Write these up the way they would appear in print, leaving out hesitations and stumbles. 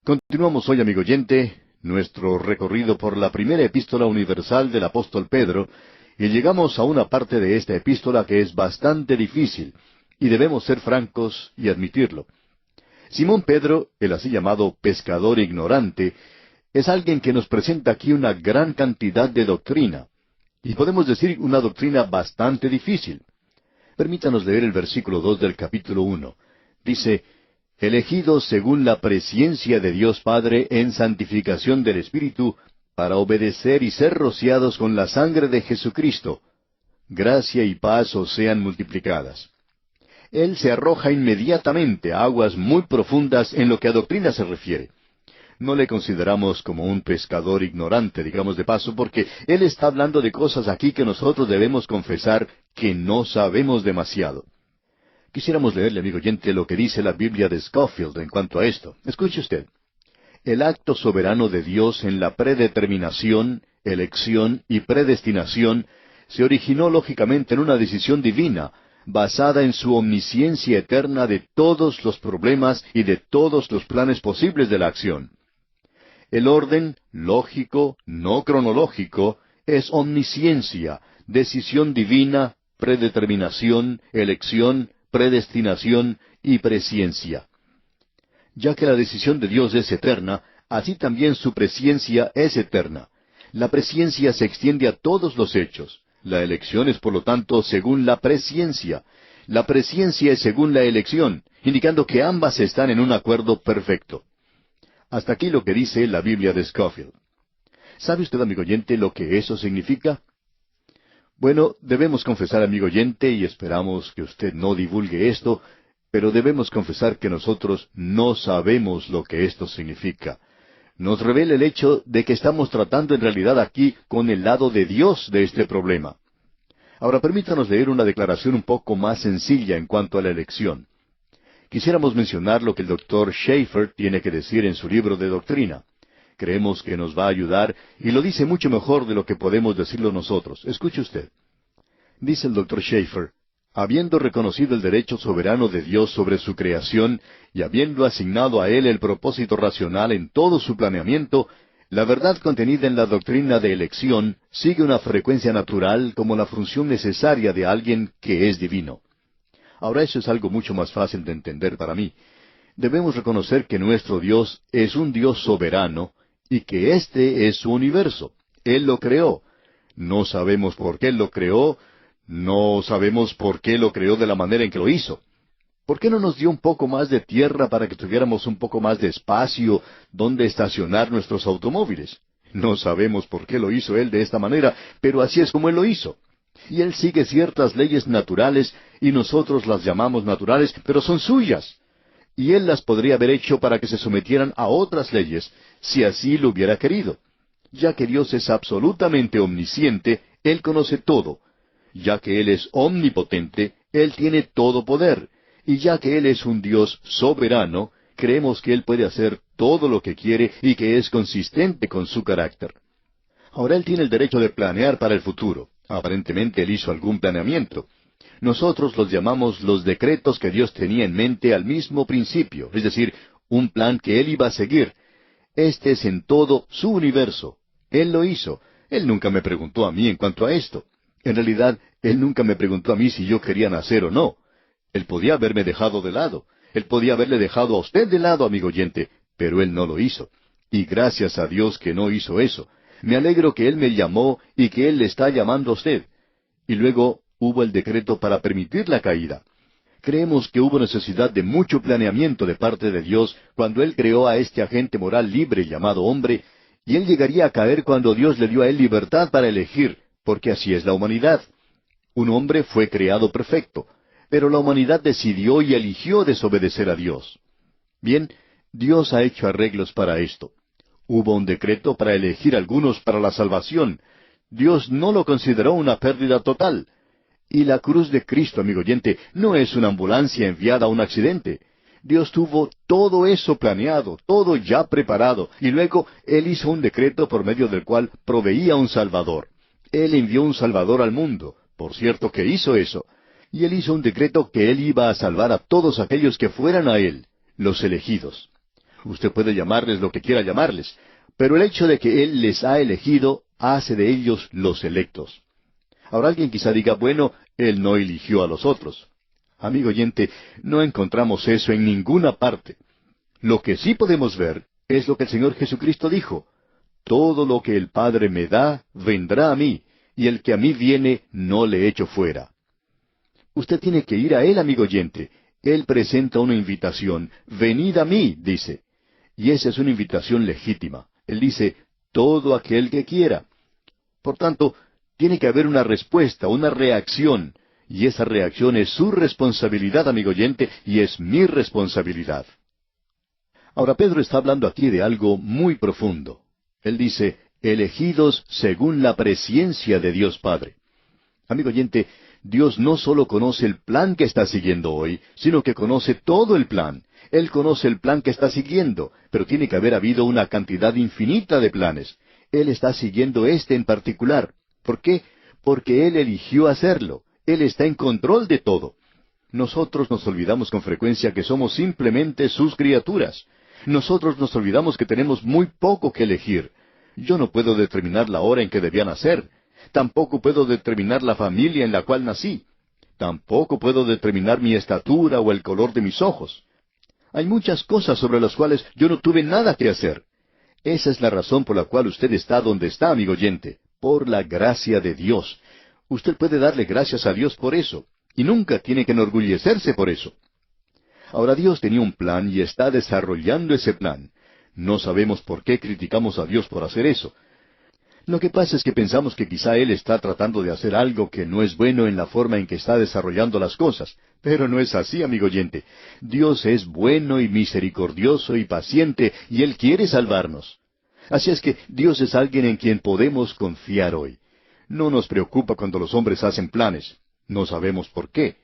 Continuamos hoy, amigo oyente, nuestro recorrido por la primera epístola universal del apóstol Pedro, y llegamos a una parte de esta epístola que es bastante difícil, y debemos ser francos y admitirlo. Simón Pedro, el así llamado pescador ignorante, es alguien que nos presenta aquí una gran cantidad de doctrina, y podemos decir una doctrina bastante difícil. Permítanos leer el versículo 2 del capítulo 1. Dice: elegidos según la presciencia de Dios Padre en santificación del Espíritu, para obedecer y ser rociados con la sangre de Jesucristo. Gracia y paz os sean multiplicadas. Él se arroja inmediatamente a aguas muy profundas en lo que a doctrina se refiere. No le consideramos como un pescador ignorante, digamos de paso, porque él está hablando de cosas aquí que nosotros debemos confesar que no sabemos demasiado. Quisiéramos leerle, amigo oyente, lo que dice la Biblia de Scofield en cuanto a esto. Escuche usted. El acto soberano de Dios en la predeterminación, elección y predestinación se originó lógicamente en una decisión divina, basada en su omnisciencia eterna de todos los problemas y de todos los planes posibles de la acción. El orden, lógico, no cronológico, es omnisciencia, decisión divina, predeterminación, elección, predestinación y presciencia. Ya que la decisión de Dios es eterna, así también su presciencia es eterna. La presciencia se extiende a todos los hechos. La elección es, por lo tanto, según la presciencia. La presciencia es según la elección, indicando que ambas están en un acuerdo perfecto. Hasta aquí lo que dice la Biblia de Scofield. ¿Sabe usted, amigo oyente, lo que eso significa? Bueno, debemos confesar, amigo oyente, y esperamos que usted no divulgue esto, pero debemos confesar que nosotros no sabemos lo que esto significa. Nos revela el hecho de que estamos tratando en realidad aquí con el lado de Dios de este problema. Ahora permítanos leer una declaración un poco más sencilla en cuanto a la elección. Quisiéramos mencionar lo que el doctor Schaeffer tiene que decir en su libro de doctrina. Creemos que nos va a ayudar y lo dice mucho mejor de lo que podemos decirlo nosotros. Escuche usted. Dice el doctor Schaeffer: habiendo reconocido el derecho soberano de Dios sobre su creación y habiendo asignado a Él el propósito racional en todo su planeamiento, la verdad contenida en la doctrina de elección sigue una frecuencia natural como la función necesaria de alguien que es divino. Ahora eso es algo mucho más fácil de entender para mí. Debemos reconocer que nuestro Dios es un Dios soberano y que este es su universo. Él lo creó. No sabemos por qué Él lo creó, no sabemos por qué lo creó de la manera en que lo hizo. ¿Por qué no nos dio un poco más de tierra para que tuviéramos un poco más de espacio donde estacionar nuestros automóviles? No sabemos por qué lo hizo Él de esta manera, pero así es como Él lo hizo. Y Él sigue ciertas leyes naturales, y nosotros las llamamos naturales, pero son suyas. Y Él las podría haber hecho para que se sometieran a otras leyes, si así lo hubiera querido. Ya que Dios es absolutamente omnisciente, Él conoce todo. Ya que Él es omnipotente, Él tiene todo poder. Y ya que Él es un Dios soberano, creemos que Él puede hacer todo lo que quiere y que es consistente con su carácter. Ahora Él tiene el derecho de planear para el futuro. Aparentemente Él hizo algún planeamiento. Nosotros los llamamos los decretos que Dios tenía en mente al mismo principio, es decir, un plan que Él iba a seguir. Este es en todo su universo. Él lo hizo. Él nunca me preguntó a mí en cuanto a esto. En realidad, Él nunca me preguntó a mí si yo quería nacer o no. Él podía haberme dejado de lado. Él podía haberle dejado a usted de lado, amigo oyente, pero Él no lo hizo. Y gracias a Dios que no hizo eso. Me alegro que Él me llamó y que Él le está llamando a usted. Y luego hubo el decreto para permitir la caída. Creemos que hubo necesidad de mucho planeamiento de parte de Dios cuando Él creó a este agente moral libre llamado hombre, y Él llegaría a caer cuando Dios le dio a Él libertad para elegir, porque así es la humanidad. Un hombre fue creado perfecto, pero la humanidad decidió y eligió desobedecer a Dios. Bien, Dios ha hecho arreglos para esto. Hubo un decreto para elegir algunos para la salvación. Dios no lo consideró una pérdida total. Y la cruz de Cristo, amigo oyente, no es una ambulancia enviada a un accidente. Dios tuvo todo eso planeado, todo ya preparado, y luego Él hizo un decreto por medio del cual proveía un Salvador. Él envió un Salvador al mundo, por cierto que hizo eso. Y Él hizo un decreto que Él iba a salvar a todos aquellos que fueran a Él, los elegidos. Usted puede llamarles lo que quiera llamarles, pero el hecho de que Él les ha elegido hace de ellos los electos. Ahora alguien quizá diga, bueno, Él no eligió a los otros. Amigo oyente, no encontramos eso en ninguna parte. Lo que sí podemos ver es lo que el Señor Jesucristo dijo. Todo lo que el Padre me da, vendrá a mí, y el que a mí viene, no le echo fuera. Usted tiene que ir a Él, amigo oyente. Él presenta una invitación. Venid a mí, dice. Y esa es una invitación legítima. Él dice, todo aquel que quiera. Por tanto, tiene que haber una respuesta, una reacción. Y esa reacción es su responsabilidad, amigo oyente, y es mi responsabilidad. Ahora Pedro está hablando aquí de algo muy profundo. Él dice, elegidos según la presciencia de Dios Padre. Amigo oyente, Dios no solo conoce el plan que está siguiendo hoy, sino que conoce todo el plan. Él conoce el plan que está siguiendo, pero tiene que haber habido una cantidad infinita de planes. Él está siguiendo este en particular. ¿Por qué? Porque Él eligió hacerlo. Él está en control de todo. Nosotros nos olvidamos con frecuencia que somos simplemente sus criaturas. Nosotros nos olvidamos que tenemos muy poco que elegir. Yo no puedo determinar la hora en que debía nacer. Tampoco puedo determinar la familia en la cual nací. Tampoco puedo determinar mi estatura o el color de mis ojos. Hay muchas cosas sobre las cuales yo no tuve nada que hacer. Esa es la razón por la cual usted está donde está, amigo oyente, por la gracia de Dios. Usted puede darle gracias a Dios por eso, y nunca tiene que enorgullecerse por eso. Ahora Dios tenía un plan y está desarrollando ese plan. No sabemos por qué criticamos a Dios por hacer eso. Lo que pasa es que pensamos que quizá Él está tratando de hacer algo que no es bueno en la forma en que está desarrollando las cosas. Pero no es así, amigo oyente. Dios es bueno y misericordioso y paciente, y Él quiere salvarnos. Así es que Dios es alguien en quien podemos confiar hoy. No nos preocupa cuando los hombres hacen planes. No sabemos por qué.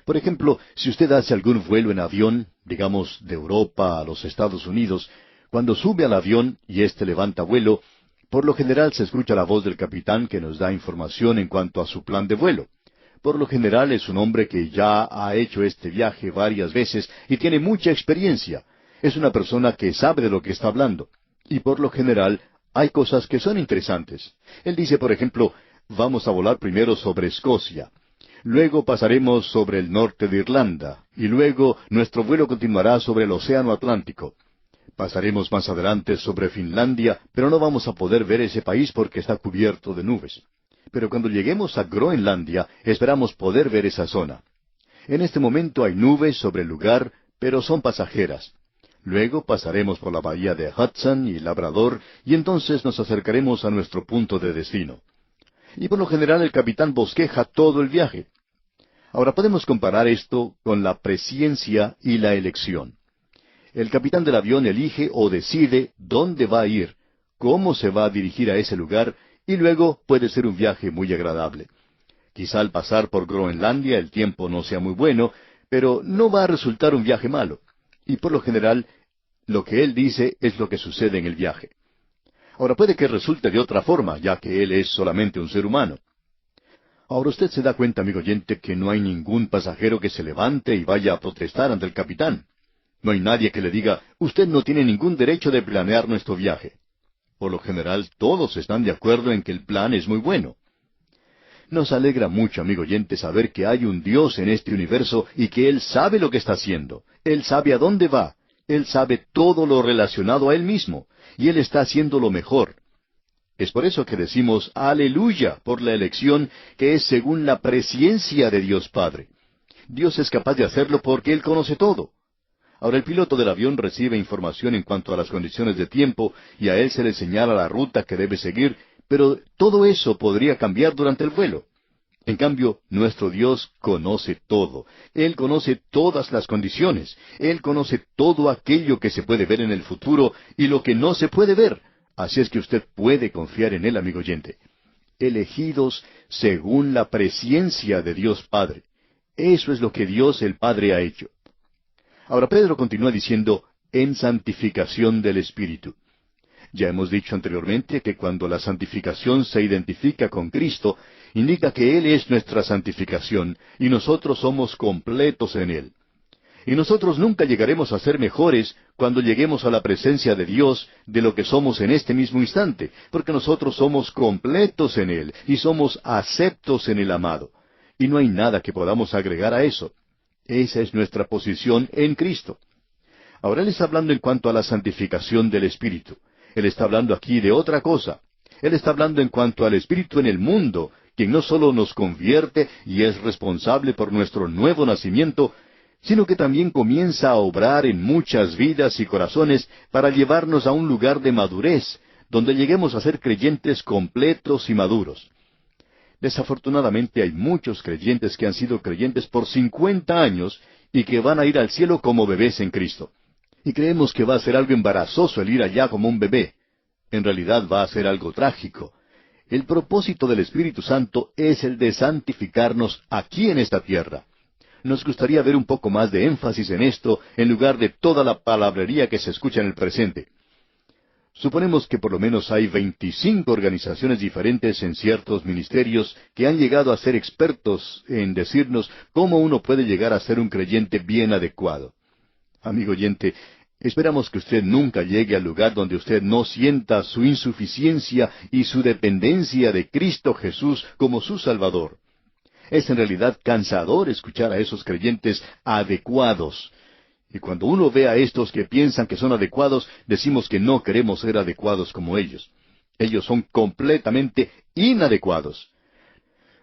Por ejemplo, si usted hace algún vuelo en avión, digamos de Europa a los Estados Unidos, cuando sube al avión y éste levanta vuelo, por lo general se escucha la voz del capitán que nos da información en cuanto a su plan de vuelo. Por lo general es un hombre que ya ha hecho este viaje varias veces y tiene mucha experiencia. Es una persona que sabe de lo que está hablando. Y por lo general hay cosas que son interesantes. Él dice, por ejemplo, vamos a volar primero sobre Escocia. Luego pasaremos sobre el norte de Irlanda, y luego nuestro vuelo continuará sobre el Océano Atlántico. Pasaremos más adelante sobre Finlandia, pero no vamos a poder ver ese país porque está cubierto de nubes. Pero cuando lleguemos a Groenlandia, esperamos poder ver esa zona. En este momento hay nubes sobre el lugar, pero son pasajeras. Luego pasaremos por la bahía de Hudson y Labrador, y entonces nos acercaremos a nuestro punto de destino. Y por lo general el capitán bosqueja todo el viaje. Ahora podemos comparar esto con la presciencia y la elección. El capitán del avión elige o decide dónde va a ir, cómo se va a dirigir a ese lugar, y luego puede ser un viaje muy agradable. Quizá al pasar por Groenlandia el tiempo no sea muy bueno, pero no va a resultar un viaje malo. Y por lo general, lo que él dice es lo que sucede en el viaje. Ahora puede que resulte de otra forma, ya que él es solamente un ser humano. Ahora usted se da cuenta, amigo oyente, que no hay ningún pasajero que se levante y vaya a protestar ante el capitán. No hay nadie que le diga, usted no tiene ningún derecho de planear nuestro viaje. Por lo general, todos están de acuerdo en que el plan es muy bueno. Nos alegra mucho, amigo oyente, saber que hay un Dios en este universo y que Él sabe lo que está haciendo. Él sabe a dónde va. Él sabe todo lo relacionado a Él mismo. Y Él está haciendo lo mejor. Es por eso que decimos aleluya por la elección que es según la presciencia de Dios Padre. Dios es capaz de hacerlo porque Él conoce todo. Ahora el piloto del avión recibe información en cuanto a las condiciones de tiempo y a él se le señala la ruta que debe seguir, pero todo eso podría cambiar durante el vuelo. En cambio, nuestro Dios conoce todo. Él conoce todas las condiciones. Él conoce todo aquello que se puede ver en el futuro y lo que no se puede ver. Así es que usted puede confiar en Él, amigo oyente. Elegidos según la presciencia de Dios Padre. Eso es lo que Dios el Padre ha hecho. Ahora Pedro continúa diciendo, en santificación del Espíritu. Ya hemos dicho anteriormente que cuando la santificación se identifica con Cristo, indica que Él es nuestra santificación y nosotros somos completos en Él. Y nosotros nunca llegaremos a ser mejores cuando lleguemos a la presencia de Dios de lo que somos en este mismo instante, porque nosotros somos completos en Él y somos aceptos en el amado. Y no hay nada que podamos agregar a eso. Esa es nuestra posición en Cristo. Ahora Él está hablando en cuanto a la santificación del Espíritu. Él está hablando aquí de otra cosa. Él está hablando en cuanto al Espíritu en el mundo, quien no solo nos convierte y es responsable por nuestro nuevo nacimiento, sino que también comienza a obrar en muchas vidas y corazones para llevarnos a un lugar de madurez, donde lleguemos a ser creyentes completos y maduros. Desafortunadamente hay muchos creyentes que han sido creyentes por 50 años y que van a ir al cielo como bebés en Cristo. Y creemos que va a ser algo embarazoso el ir allá como un bebé. En realidad va a ser algo trágico. El propósito del Espíritu Santo es el de santificarnos aquí en esta tierra. Nos gustaría ver un poco más de énfasis en esto en lugar de toda la palabrería que se escucha en el presente. Suponemos que por lo menos hay 25 organizaciones diferentes en ciertos ministerios que han llegado a ser expertos en decirnos cómo uno puede llegar a ser un creyente bien adecuado. Amigo oyente, esperamos que usted nunca llegue al lugar donde usted no sienta su insuficiencia y su dependencia de Cristo Jesús como su Salvador. Es en realidad cansador escuchar a esos creyentes adecuados. Y cuando uno ve a estos que piensan que son adecuados, decimos que no queremos ser adecuados como ellos. Ellos son completamente inadecuados.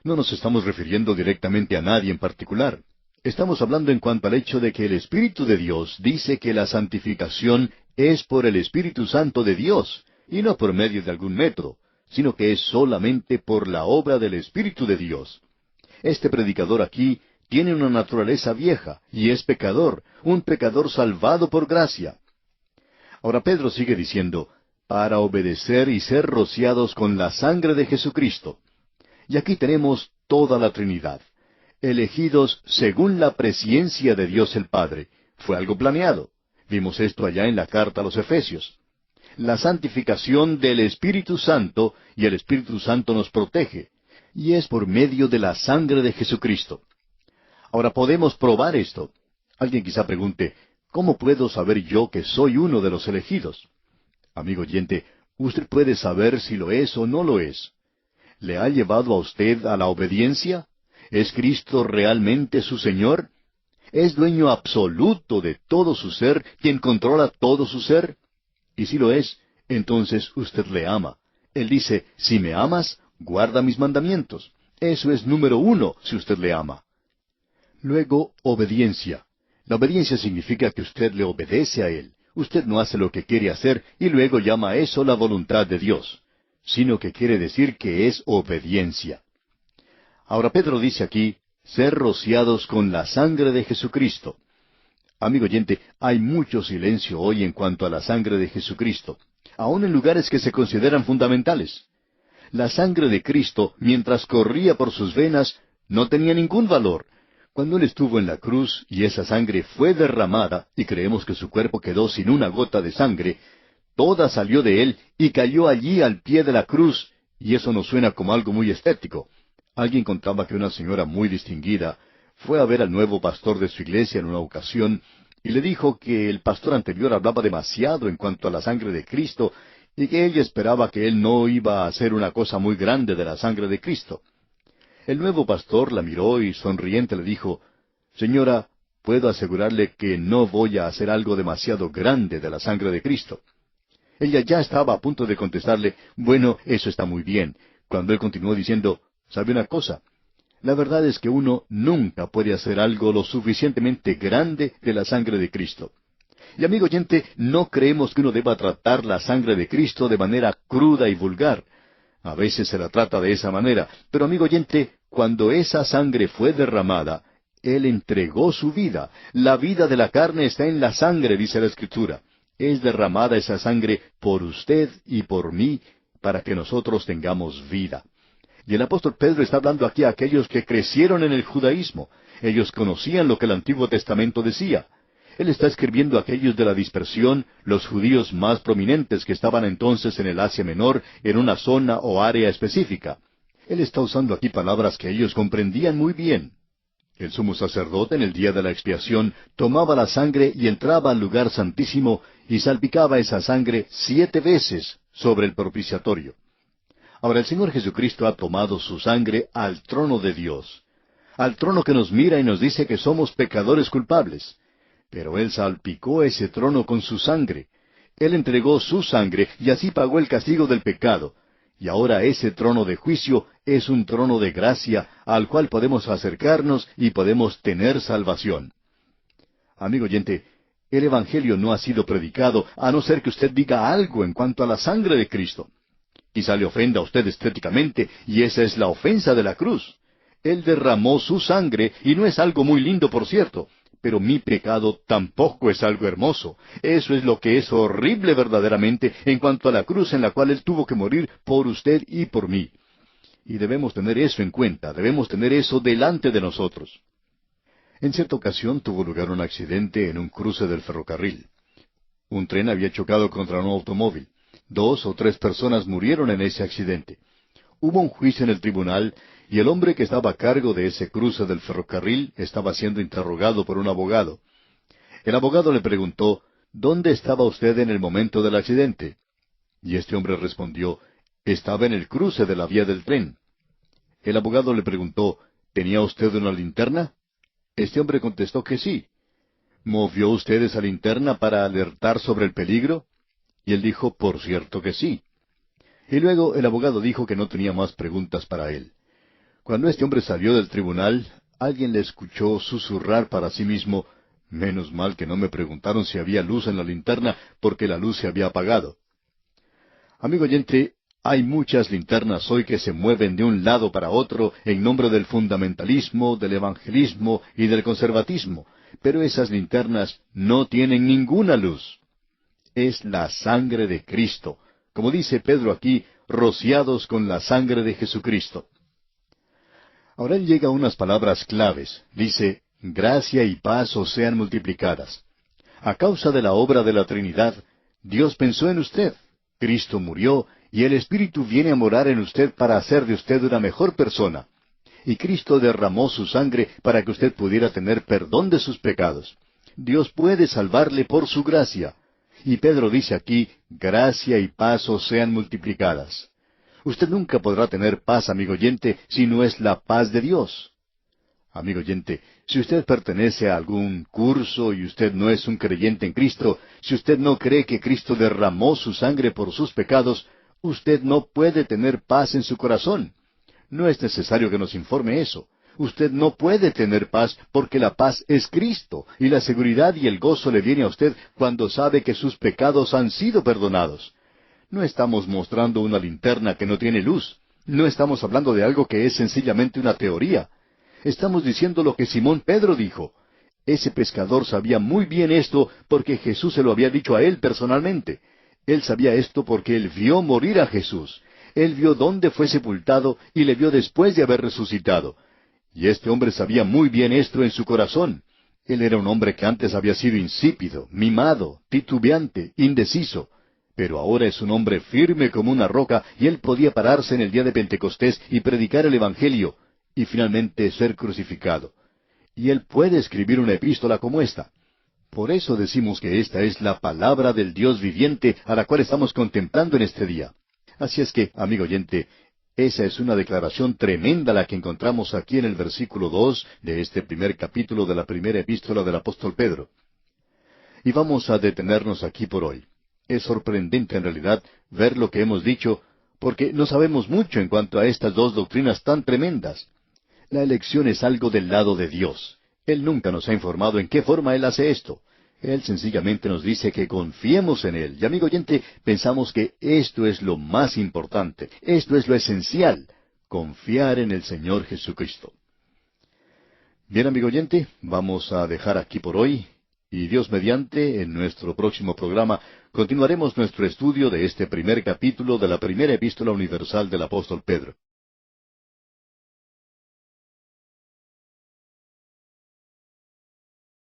No nos estamos refiriendo directamente a nadie en particular. Estamos hablando en cuanto al hecho de que el Espíritu de Dios dice que la santificación es por el Espíritu Santo de Dios, y no por medio de algún método, sino que es solamente por la obra del Espíritu de Dios. Este predicador aquí tiene una naturaleza vieja, y es pecador, un pecador salvado por gracia. Ahora Pedro sigue diciendo, para obedecer y ser rociados con la sangre de Jesucristo. Y aquí tenemos toda la Trinidad. Elegidos según la presciencia de Dios el Padre. Fue algo planeado. Vimos esto allá en la carta a los Efesios. La santificación del Espíritu Santo, y el Espíritu Santo nos protege. Y es por medio de la sangre de Jesucristo. Ahora podemos probar esto. Alguien quizá pregunte, ¿cómo puedo saber yo que soy uno de los elegidos? Amigo oyente, usted puede saber si lo es o no lo es. ¿Le ha llevado a usted a la obediencia? ¿Es Cristo realmente su Señor? ¿Es dueño absoluto de todo su ser, quien controla todo su ser? Y si lo es, entonces usted le ama. Él dice, si me amas, guarda mis mandamientos. Eso es número 1, si usted le ama. Luego, obediencia. La obediencia significa que usted le obedece a Él. Usted no hace lo que quiere hacer y luego llama a eso la voluntad de Dios, sino que quiere decir que es obediencia. Ahora Pedro dice aquí, ser rociados con la sangre de Jesucristo. Amigo oyente, hay mucho silencio hoy en cuanto a la sangre de Jesucristo, aun en lugares que se consideran fundamentales. La sangre de Cristo, mientras corría por sus venas, no tenía ningún valor. Cuando Él estuvo en la cruz y esa sangre fue derramada, y creemos que su cuerpo quedó sin una gota de sangre, toda salió de Él y cayó allí al pie de la cruz, y eso nos suena como algo muy estético. Alguien contaba que una señora muy distinguida fue a ver al nuevo pastor de su iglesia en una ocasión, y le dijo que el pastor anterior hablaba demasiado en cuanto a la sangre de Cristo, y que ella esperaba que él no iba a hacer una cosa muy grande de la sangre de Cristo. El nuevo pastor la miró y sonriente le dijo, «Señora, puedo asegurarle que no voy a hacer algo demasiado grande de la sangre de Cristo». Ella ya estaba a punto de contestarle, «Bueno, eso está muy bien», cuando él continuó diciendo, «¿Sabe una cosa? La verdad es que uno nunca puede hacer algo lo suficientemente grande de la sangre de Cristo». Y amigo oyente, no creemos que uno deba tratar la sangre de Cristo de manera cruda y vulgar. A veces se la trata de esa manera, pero amigo oyente, cuando esa sangre fue derramada, Él entregó su vida. La vida de la carne está en la sangre, dice la Escritura. Es derramada esa sangre por usted y por mí, para que nosotros tengamos vida. Y el apóstol Pedro está hablando aquí a aquellos que crecieron en el judaísmo. Ellos conocían lo que el Antiguo Testamento decía. Él está escribiendo a aquellos de la dispersión, los judíos más prominentes que estaban entonces en el Asia Menor, en una zona o área específica. Él está usando aquí palabras que ellos comprendían muy bien. El sumo sacerdote en el día de la expiación tomaba la sangre y entraba al lugar santísimo y salpicaba esa sangre 7 veces sobre el propiciatorio. Ahora el Señor Jesucristo ha tomado su sangre al trono de Dios, al trono que nos mira y nos dice que somos pecadores culpables. Pero Él salpicó ese trono con su sangre. Él entregó su sangre y así pagó el castigo del pecado. Y ahora ese trono de juicio es un trono de gracia al cual podemos acercarnos y podemos tener salvación. Amigo oyente, el Evangelio no ha sido predicado a no ser que usted diga algo en cuanto a la sangre de Cristo. Quizá le ofenda a usted estéticamente, y esa es la ofensa de la cruz. Él derramó su sangre, y no es algo muy lindo, por cierto, pero mi pecado tampoco es algo hermoso. Eso es lo que es horrible verdaderamente en cuanto a la cruz en la cual Él tuvo que morir por usted y por mí. Y debemos tener eso en cuenta, debemos tener eso delante de nosotros. En cierta ocasión tuvo lugar un accidente en un cruce del ferrocarril. Un tren había chocado contra un automóvil. 2 o 3 personas murieron en ese accidente. Hubo un juicio en el tribunal y el hombre que estaba a cargo de ese cruce del ferrocarril estaba siendo interrogado por un abogado. El abogado le preguntó, ¿dónde estaba usted en el momento del accidente? Y este hombre respondió, estaba en el cruce de la vía del tren. El abogado le preguntó, ¿tenía usted una linterna? Este hombre contestó que sí. ¿Movió usted esa linterna para alertar sobre el peligro? Y él dijo, por cierto que sí. Y luego el abogado dijo que no tenía más preguntas para él. Cuando este hombre salió del tribunal, alguien le escuchó susurrar para sí mismo, menos mal que no me preguntaron si había luz en la linterna, porque la luz se había apagado. Amigo oyente, hay muchas linternas hoy que se mueven de un lado para otro en nombre del fundamentalismo, del evangelismo y del conservatismo, pero esas linternas no tienen ninguna luz. Es la sangre de Cristo, como dice Pedro aquí, rociados con la sangre de Jesucristo. Ahora él llega a unas palabras claves. Dice, gracia y paz os sean multiplicadas. A causa de la obra de la Trinidad, Dios pensó en usted. Cristo murió, y el Espíritu viene a morar en usted para hacer de usted una mejor persona. Y Cristo derramó su sangre para que usted pudiera tener perdón de sus pecados. Dios puede salvarle por su gracia. Y Pedro dice aquí, gracia y paz os sean multiplicadas. Usted nunca podrá tener paz, amigo oyente, si no es la paz de Dios. Amigo oyente, si usted pertenece a algún curso y usted no es un creyente en Cristo, si usted no cree que Cristo derramó su sangre por sus pecados, usted no puede tener paz en su corazón. No es necesario que nos informe eso. Usted no puede tener paz porque la paz es Cristo, y la seguridad y el gozo le viene a usted cuando sabe que sus pecados han sido perdonados. No estamos mostrando una linterna que no tiene luz. No estamos hablando de algo que es sencillamente una teoría. Estamos diciendo lo que Simón Pedro dijo. Ese pescador sabía muy bien esto porque Jesús se lo había dicho a él personalmente. Él sabía esto porque él vio morir a Jesús. Él vio dónde fue sepultado y le vio después de haber resucitado. Y este hombre sabía muy bien esto en su corazón. Él era un hombre que antes había sido insípido, mimado, titubeante, indeciso. Pero ahora es un hombre firme como una roca y él podía pararse en el día de Pentecostés y predicar el Evangelio y finalmente ser crucificado. Y él puede escribir una epístola como esta. Por eso decimos que esta es la palabra del Dios viviente a la cual estamos contemplando en este día. Así es que, amigo oyente, esa es una declaración tremenda la que encontramos aquí en el versículo 2 de este primer capítulo de la primera epístola del apóstol Pedro. Y vamos a detenernos aquí por hoy. Es sorprendente en realidad ver lo que hemos dicho, porque no sabemos mucho en cuanto a estas dos doctrinas tan tremendas. La elección es algo del lado de Dios. Él nunca nos ha informado en qué forma Él hace esto. Él sencillamente nos dice que confiemos en Él. Y amigo oyente, pensamos que esto es lo más importante, esto es lo esencial, confiar en el Señor Jesucristo. Bien, amigo oyente, vamos a dejar aquí por hoy. Y Dios mediante, en nuestro próximo programa, continuaremos nuestro estudio de este primer capítulo de la primera epístola universal del apóstol Pedro.